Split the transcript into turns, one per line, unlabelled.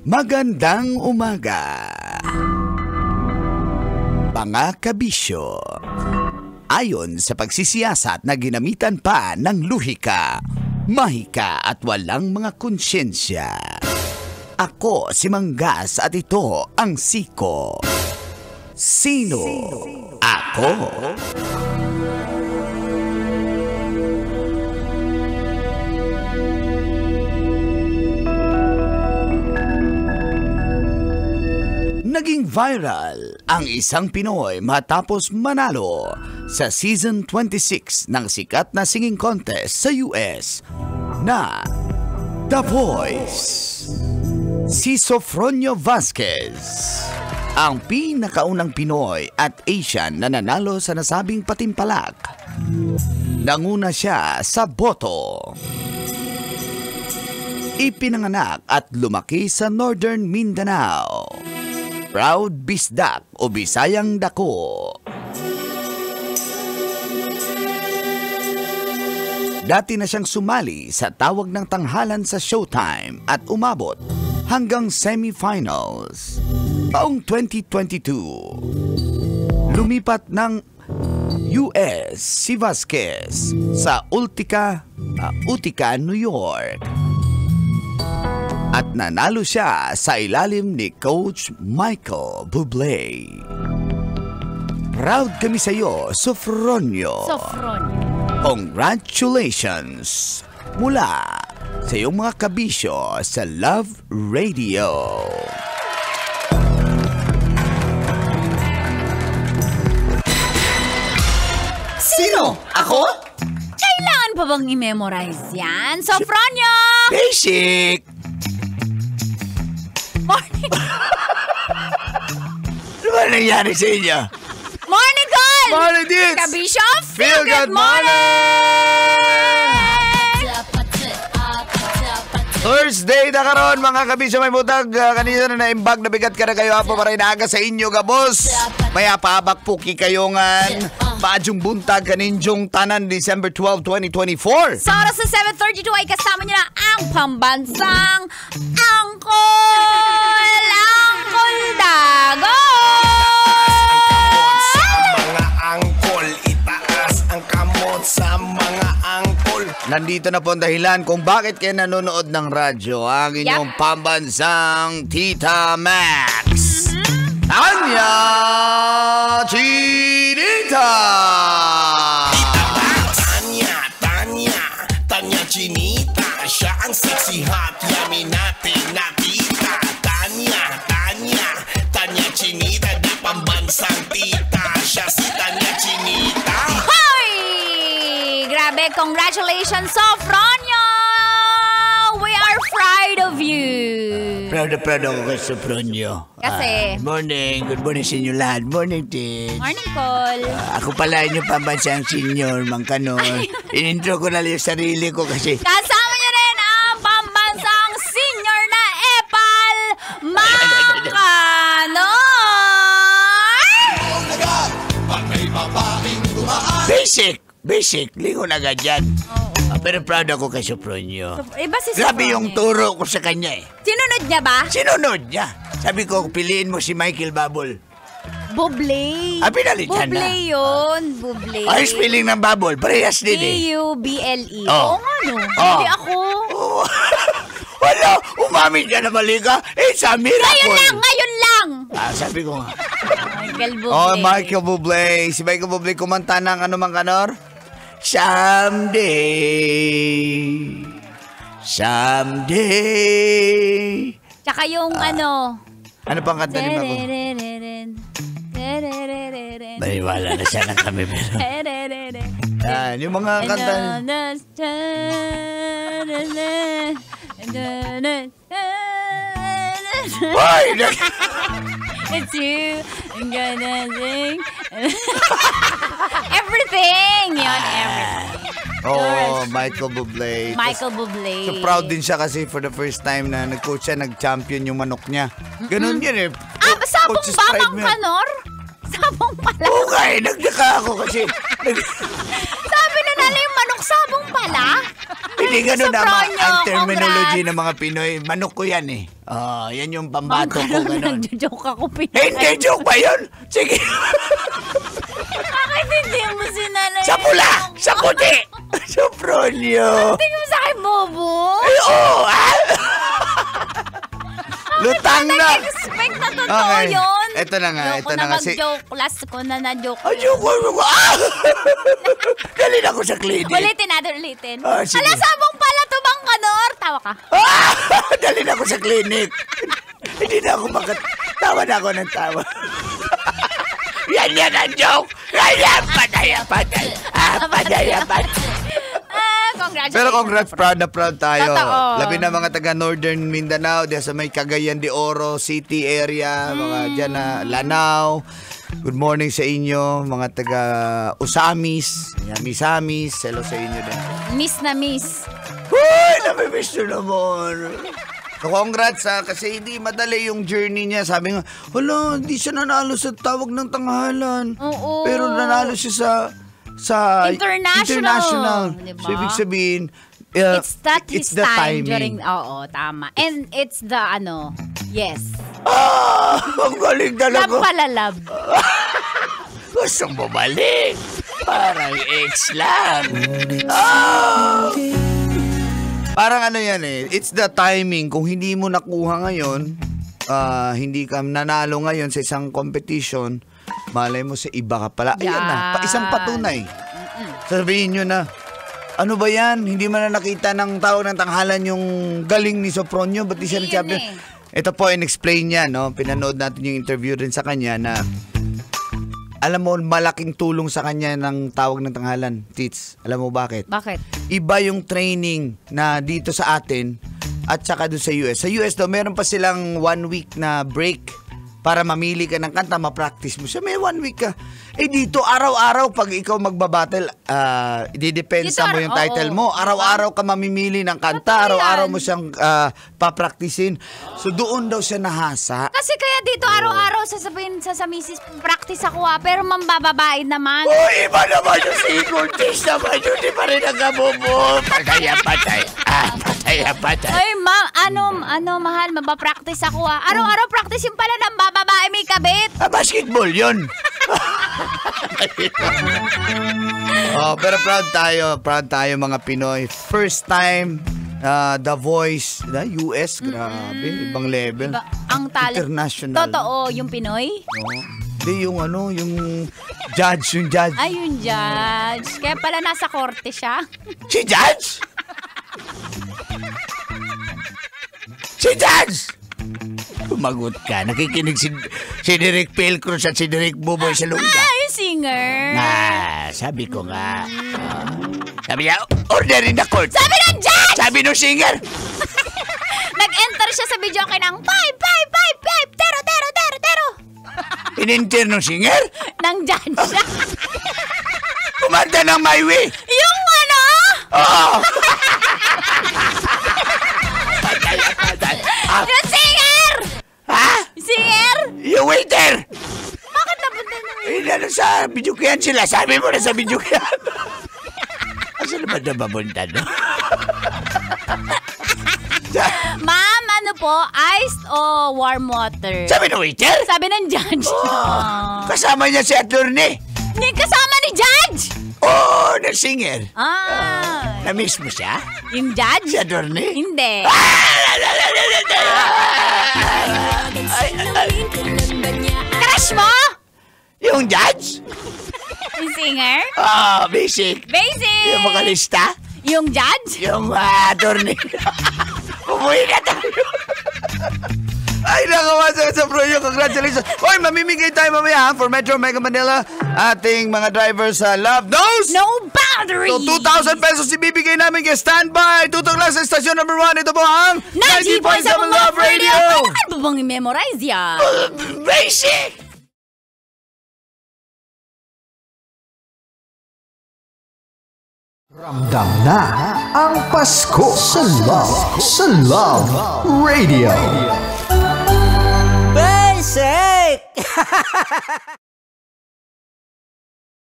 Magandang umaga, mga kabisyo. Ayon sa pagsisiyasat na ginamitan pa ng luhika, mahika at walang mga konsyensya. Ako si Manggas at ito ang Siko. Sino ako? Naging viral ang isang Pinoy matapos manalo sa Season 26 ng sikat na singing contest sa US na The Voice. Si Sofronio Vasquez, ang pinakaunang Pinoy at Asian na nanalo sa nasabing patimpalak. Nanguna siya sa boto. Ipinanganak at lumaki sa Northern Mindanao. Proud Bisdak o Bisayang Dako. Dati na siyang sumali sa tawag ng tanghalan sa Showtime at umabot hanggang semifinals. Taong 2022, lumipat ng US si Vasquez sa Utica, New York. At nanalo siya sa ilalim ni Coach Michael Bublé. Proud kami sa iyo, Sofronio. Congratulations mula sa iyong mga kabisyo sa Love Radio. Sino? Ako?
Kailangan pa bang i-memorize yan? Sofronio!
Basic!
Morning!
Ano ba nangyari sa inyo?
Morning, Col!
Morning, Dix!
Kabisyo,
Feel good morning! Thursday na karon mga kabisyo may butag. Kanina na naimbag na bigat ka na kayo apo maray na aga sa inyo gabos. May apabak puki kayo ngan. Maadjong buntag kaninjong tanan December 12, 2024.
Sa oras sa 7:32 ay kasama niyo na ang pambansang Angkol! Angkol Dago!
Sa mga angkol, itaas ang kamot sa mga angkol.
Nandito na po ang dahilan kung bakit kayo nanonood ng radyo. Ang inyong pambansang Tita Max. Tanya Chinita!
Tanya Chinita. Siya ang sexy hot, yummy natin nakita. Tanya Chinita. Di pambansang tita. Siya si Tanya Chinita.
Hoy! Grabe, congratulations, Sofronio! We are proud of you!
Proud ako kay Sofronio.
Kasi?
Morning. Good morning sa inyo lahat. Morning, Tits.
Morning, Col.
Ako pala inyong pambansang senior, Mang Kanor. In-intro ko na lang yung sarili ko kasi...
Kasama niyo rin ang pambansang senior na Epal, Mang Kanor!
Basic. Lingon agad yan. Pero proud ako kay Sofronio.
Iba si
Grabe
Sofronio.
yung turo ko sa kanya eh.
Sinunod niya ba?
Sinunod niya. Sabi ko, piliin mo si Michael Bubble.
Bublé.
Pinalitan na.
Bublé yun. Bublé.
Ay, spelling ng Bubble. Parehas din eh.
B-U-B-L-E.
Oh.
Oo nga no.
Oh.
Hindi ako.
Oh. Wala, umamin ka na malika. It's a miracle.
Ngayon lang.
Sabi ko nga.
Michael Bublé.
Oh, Michael Bublé. Si Michael Bublé kumanta ng ano Mang Kanor? Someday.
Tsaka yung ano.
Ano pang kanta ni Mago? Baliwala na siya ng kami pero. Yan, yung mga kanta. Why?
It's you. I'm gonna sing. Everything. Yun, everything.
Oh, Michael Bublé.
Michael Bublé.
So proud din siya kasi for the first time na nag-coach siya, nag-champion yung manok niya. Ganun yun eh.
Sabong
Coach's
ba,
pride
Mang
mo yan.
Kanor? Sabong pala.
Oo nga eh, nagdaka ako kasi.
Sabi na nala yung manok sabong pala.
Hindi ganun naman
Sopronio,
ang terminology
congrats.
ng mga Pinoy. Manok ko yan eh. Yan yung pambato ko ganun.
Nag-joke ako,
Hindi, joke ba yun? Sige.
Bakit hindi mo sinanay?
Sa pula! Sa puti! Sopronio!
Tingin mo sa akin, bobo.
Ay, oo! Lutang na!
Nag-expect na totoo yun.
Ito na nga, ito na nga.
mag-joke. Last ko na na-joke.
Joke ko. Galing ako sa clinic.
Ulitin natin, ulitin.
Sige.
Ala, sabong pala tubang kanor. Tawa ka.
Galing ako sa clinic. Hindi na ako tawa na ako ng tawa. Yan ang joke. Yan, patay. Patay.
Congratulations.
Pero congrats, proud na proud tayo.
Totoo.
Labi na mga taga Northern Mindanao, diyan sa may Cagayan de Oro City area, mga dyan na Lanao. Good morning sa inyo, mga taga Usamis, Misamis, hello sa inyo din.
Miss na miss.
Uy, namimiss nyo naman. Congrats kasi hindi madali yung journey niya. Sabi nga, hala, hindi siya nanalo sa tawag ng tanghalan.
Oo.
Pero nanalo siya sa international.
Diba?
So, ibig sabihin,
It's
it's
his
the
time
timing.
during, tama. And it's the, yes.
Ang galing
Love
talaga.
pala, love.
Gustong bumalik. Parang ex lang. Parang yan eh. It's the timing. Kung hindi mo nakuha ngayon, hindi ka nanalo ngayon sa isang competition, malay mo sa iba ka pala. Ayan na, isang patunay. Sabihin nyo na, ano ba yan? Hindi mo na nakita ng tawag ng tanghalan yung galing ni Sopronio. Ba't di siya nag-champion? Ito po, in-explain niya, no? Pinanood natin yung interview rin sa kanya na alam mo, malaking tulong sa kanya ng tawag ng tanghalan, Tits. Alam mo bakit?
Bakit?
Iba yung training na dito sa atin at saka doon sa US. Sa US daw, meron pa silang 1 week na break para mamili ka ng kanta, ma-practice mo siya. May 1 week ka. Dito, araw-araw, pag ikaw magbabattle, ididepensa mo yung title mo. Araw-araw ka mamimili ng kanta, araw-araw mo siyang papraktisin. So, doon daw siya nahasa.
Kasi kaya dito araw-araw sasabihin sa misis, practice ako pero mambababae naman.
Iba naman yung securities naman yun. Di pa rin nagkabobo. Patay.
Ay, mahal, mabapractice ako Araw-araw practice yung pala ng bababae may kabit.
Basketball yun. Pero proud tayo mga Pinoy. First time The Voice, US, grabe, ibang level.
Ang talent.
International.
Totoo, yung Pinoy?
Hindi, yung yung judge.
Ay, yung judge. Kaya pala nasa korte siya.
Si Judge? Si Judge! Tumagot ka. Nakikinig si Derek Pelcruz at si Derek Buboy sa lungga.
Yung singer.
Sabi ko nga. Sabi niya, order in the court.
Sabi ng judge!
Sabi ng singer.
Nag-enter siya sa video kay ng 5, 5, 5, 5, tero.
Ininter ng singer?
Nang judge siya.
Kumanta ng My Way.
Yung
Oo.
Yung singer! Singer?
Yung waiter.
Bakit napunta na?
Sa video kyan sila. Sabi mo na sa video kyan. Asan naman na babunta, no?
Ma'am, ano po? Iced o warm water?
Sabi ng waiter?
Sabi ng judge.
Kasama niya si attorney.
Hindi kasama ni judge!
Ng singer. Na-miss mo siya?
Yung judge?
Si attorney?
Hindi. Crush mo?
Yung judge?
Yung singer?
Basic.
Basic!
Yung vokalista?
Yung judge?
Yung attorney. Umuwi na tayo. Ay, nakawasa sa Sopronio. Congratulations. Oy, mamimigay tayo mamaya for Metro Mega Manila. Ating mga drivers sa Love Knows.
No boundary!
So, 2,000 pesos ibibigay namin kay Standby. Tutok lang sa stasyon number 1. Ito po ang
90.7 Love Radio! Ano bang i-memorize yan?
Basic!
Ramdam na ang Pasko sa Love Radio.
Basic!